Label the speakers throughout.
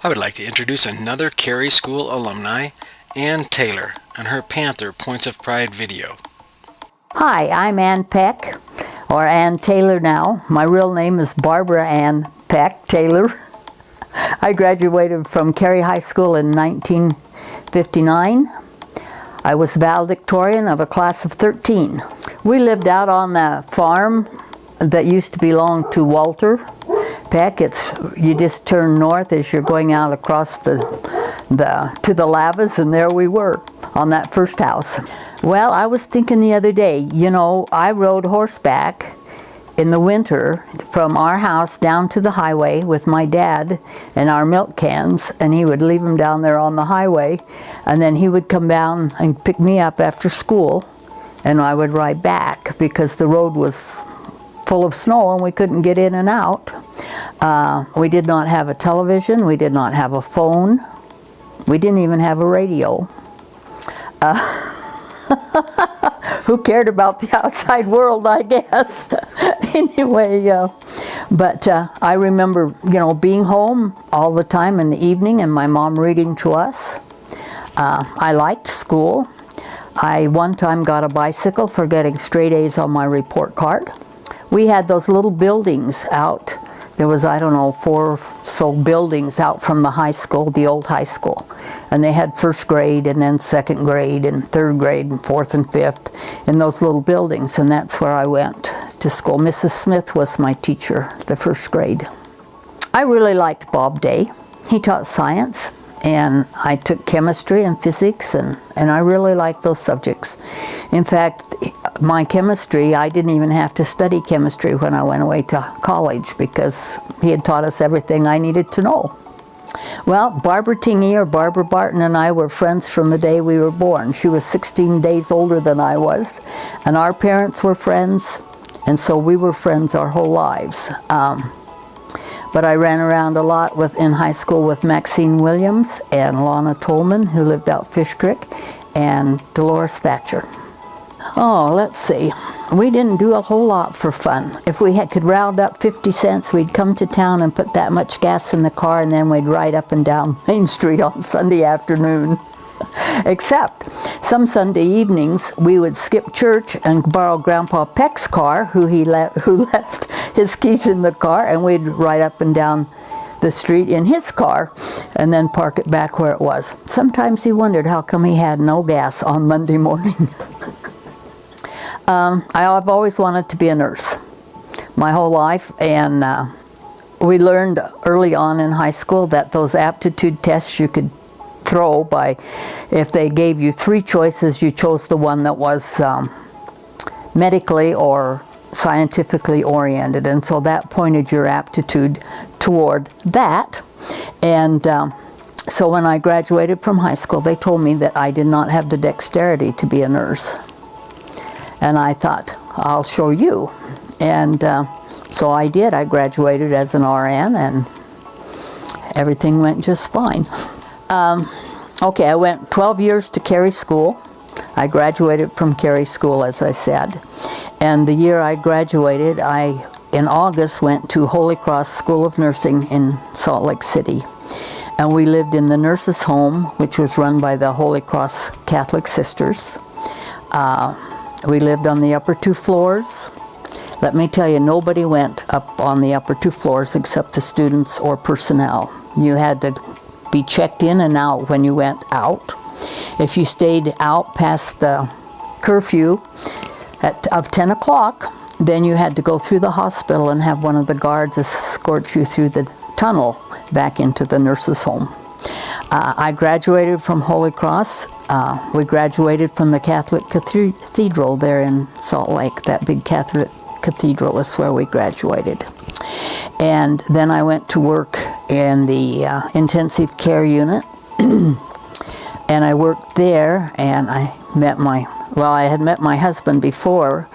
Speaker 1: I would like to introduce another Carey School alumni, Ann Taylor, and her Panther Points of Pride video.
Speaker 2: Hi, I'm Ann Peck, or Ann Taylor now. My real name is Barbara Ann Peck Taylor. I graduated from Carey High School in 1959. I was valedictorian of a class of 13. We lived out on the farm that used to belong to Walter Peck. You just turn north as you're going out across to the lavas, and there we were on that first house. Well, I was thinking the other day, you know, I rode horseback in the winter from our house down to the highway with my dad and our milk cans, and he would leave them down there on the highway, and then he would come down and pick me up after school, and I would ride back because the road was full of snow and we couldn't get in and out. We did not have a television, we did not have a phone, we didn't even have a radio. Who cared about the outside world, I guess. Anyway, but I remember, you know, being home all the time in the evening and my mom reading to us. I liked school. I one time got a bicycle for getting straight A's on my report card. We had those little buildings out. There was, I don't know, 4 or so buildings out from the high school, the old high school. And they had first grade and then second grade and third grade and fourth and fifth in those little buildings. And that's where I went to school. Mrs. Smith was my teacher, the first grade. I really liked Bob Day. He taught science, and I took chemistry and physics, and I really liked those subjects. In fact, my chemistry, I didn't even have to study chemistry when I went away to college because he had taught us everything I needed to know. Well, Barbara Tingey, or Barbara Barton, and I were friends from the day we were born. She was 16 days older than I was, and our parents were friends, and so we were friends our whole lives. But I ran around a lot in high school with Maxine Williams and Lana Tolman, who lived out Fish Creek, and Dolores Thatcher. Oh, let's see. We didn't do a whole lot for fun. If we could round up 50 cents, we'd come to town and put that much gas in the car, and then we'd ride up and down Main Street on Sunday afternoon. Except some Sunday evenings, we would skip church and borrow Grandpa Peck's car, who left his keys in the car, and we'd ride up and down the street in his car and then park it back where it was. Sometimes he wondered how come he had no gas on Monday morning. I've always wanted to be a nurse my whole life, and we learned early on in high school that those aptitude tests you could throw by, if they gave you 3 choices, you chose the one that was medically or scientifically oriented, and so that pointed your aptitude toward that. And so when I graduated from high school, they told me that I did not have the dexterity to be a nurse. And I thought, I'll show you. And so I did. I graduated as an RN, and everything went just fine. Okay, I went 12 years to Carey School. I graduated from Carey School, as I said. And the year I graduated, in August, went to Holy Cross School of Nursing in Salt Lake City. And we lived in the nurses' home, which was run by the Holy Cross Catholic Sisters. We lived on the upper 2 floors. Let me tell you, nobody went up on the upper 2 floors except the students or personnel. You had to be checked in and out when you went out. If you stayed out past the curfew of 10 o'clock, then you had to go through the hospital and have one of the guards escort you through the tunnel back into the nurses' home. I graduated from Holy Cross. We graduated from the Catholic Cathedral there in Salt Lake. That big Catholic cathedral is where we graduated. And then I went to work in the intensive care unit. And I worked there, and I had met my husband before.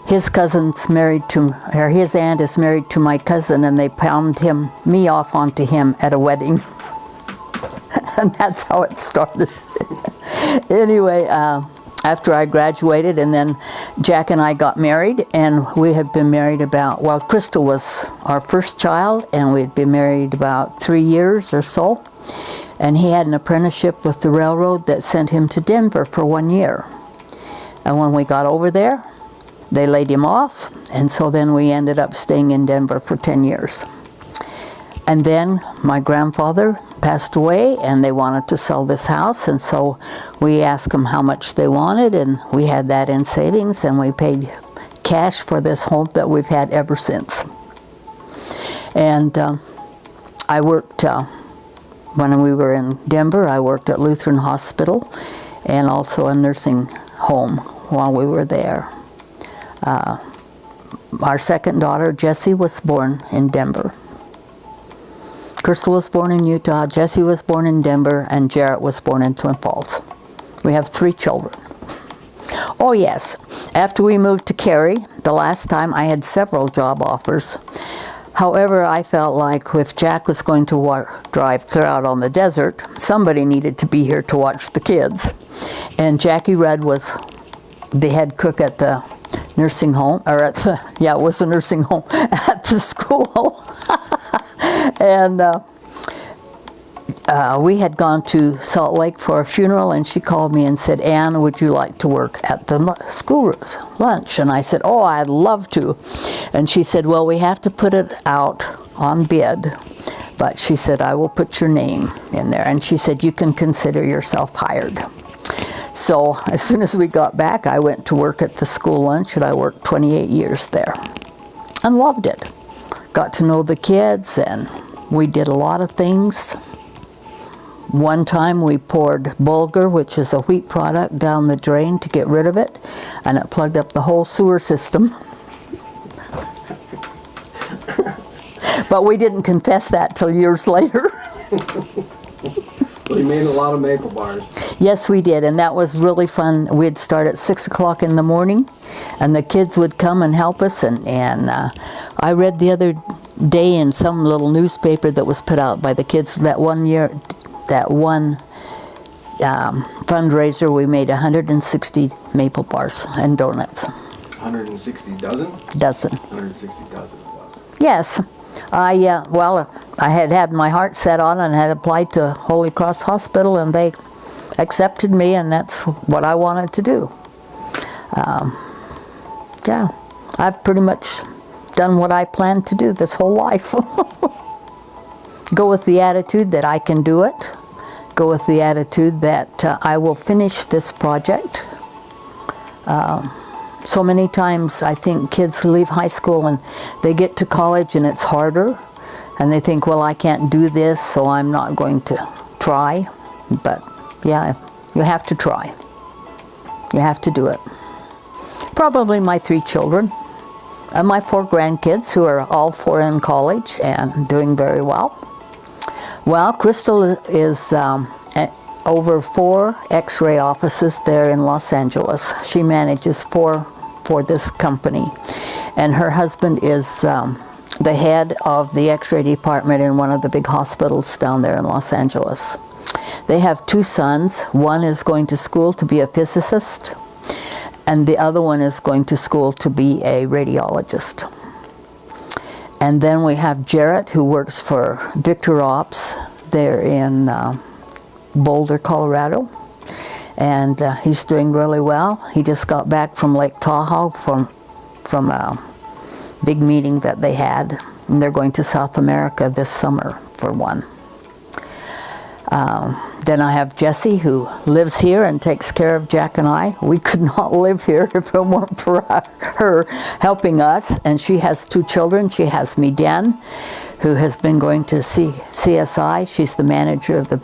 Speaker 2: His cousin's married to, or his aunt is married to my cousin, and they palmed me off onto him at a wedding. And that's how it started. Anyway, after I graduated, and then Jack and I got married, and we had been married Crystal was our first child, and we'd been married about 3 years or so, and he had an apprenticeship with the railroad that sent him to Denver for 1 year. And when we got over there, they laid him off, and so then we ended up staying in Denver for 10 years. And then my grandfather passed away, and they wanted to sell this house, and so we asked them how much they wanted, and we had that in savings, and we paid cash for this home that we've had ever since. And I worked, when we were in Denver, I worked at Lutheran Hospital and also a nursing home while we were there. Our second daughter, Jessie, was born in Denver. Crystal was born in Utah, Jessie was born in Denver, and Jarrett was born in Twin Falls. We have 3 children. Oh yes, after we moved to Carey, the last time I had several job offers. However, I felt like if Jack was going to drive clear out on the desert, somebody needed to be here to watch the kids. And Jackie Rudd was the head cook at the nursing home, or at the, yeah, it was a nursing home at the school. And we had gone to Salt Lake for a funeral, and she called me and said, Ann, would you like to work at the school lunch? And I said, oh, I'd love to. And she said, well, we have to put it out on bid. But she said, I will put your name in there. And she said, you can consider yourself hired. So as soon as we got back, I went to work at the school lunch, and I worked 28 years there and loved it. Got to know the kids, and we did a lot of things. One time we poured bulgur, which is a wheat product, down the drain to get rid of it, and it plugged up the whole sewer system. But we didn't confess that till years later.
Speaker 3: We made a lot of maple bars.
Speaker 2: Yes, we did, and that was really fun. We'd start at 6 o'clock in the morning, and the kids would come and help us. And I read the other day in some little newspaper that was put out by the kids that one year, that one fundraiser, we made 160 maple bars and donuts.
Speaker 3: 160 dozen?
Speaker 2: Dozen.
Speaker 3: 160 dozen it was.
Speaker 2: Yes. I had my heart set on and had applied to Holy Cross Hospital, and they accepted me, and that's what I wanted to do. Yeah, I've pretty much done what I planned to do this whole life. Go with the attitude that I can do it. Go with the attitude that I will finish this project. So many times I think kids leave high school and they get to college and it's harder, and they think, well, I can't do this, so I'm not going to try. But yeah, you have to try. You have to do it. Probably my 3 children and my 4 grandkids, who are all 4 in college and doing very well. Well, Crystal is over 4 X-ray offices there in Los Angeles. She manages 4 for this company, and her husband is the head of the X-ray department in one of the big hospitals down there in Los Angeles. They have 2 sons. One is going to school to be a physicist, and the other one is going to school to be a radiologist. And then we have Jarrett, who works for Victor Ops there in Boulder, Colorado. And he's doing really well. He just got back from Lake Tahoe from a big meeting that they had. And they're going to South America this summer for one. Then I have Jessie, who lives here and takes care of Jack and I. We could not live here if it weren't for her helping us. And she has 2 children. She has Medan, who has been going to CSI. She's the manager of the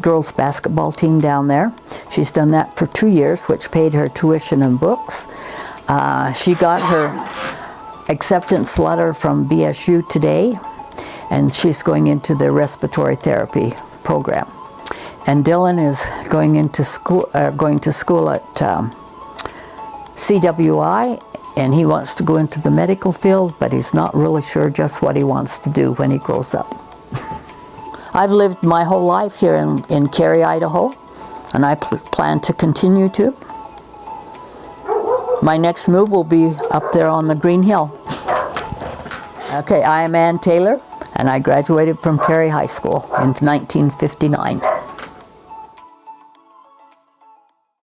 Speaker 2: girls basketball team down there. She's done that for 2 years, which paid her tuition and books. She got her acceptance letter from BSU today, and she's going into the respiratory therapy program. And Dylan is going to school at CWI, and he wants to go into the medical field, but he's not really sure just what he wants to do when he grows up. I've lived my whole life here in Carey, Idaho, and I plan to continue to. my next move will be up there on the Green Hill. Okay, I am Ann Taylor, and I graduated from Carey High School in 1959.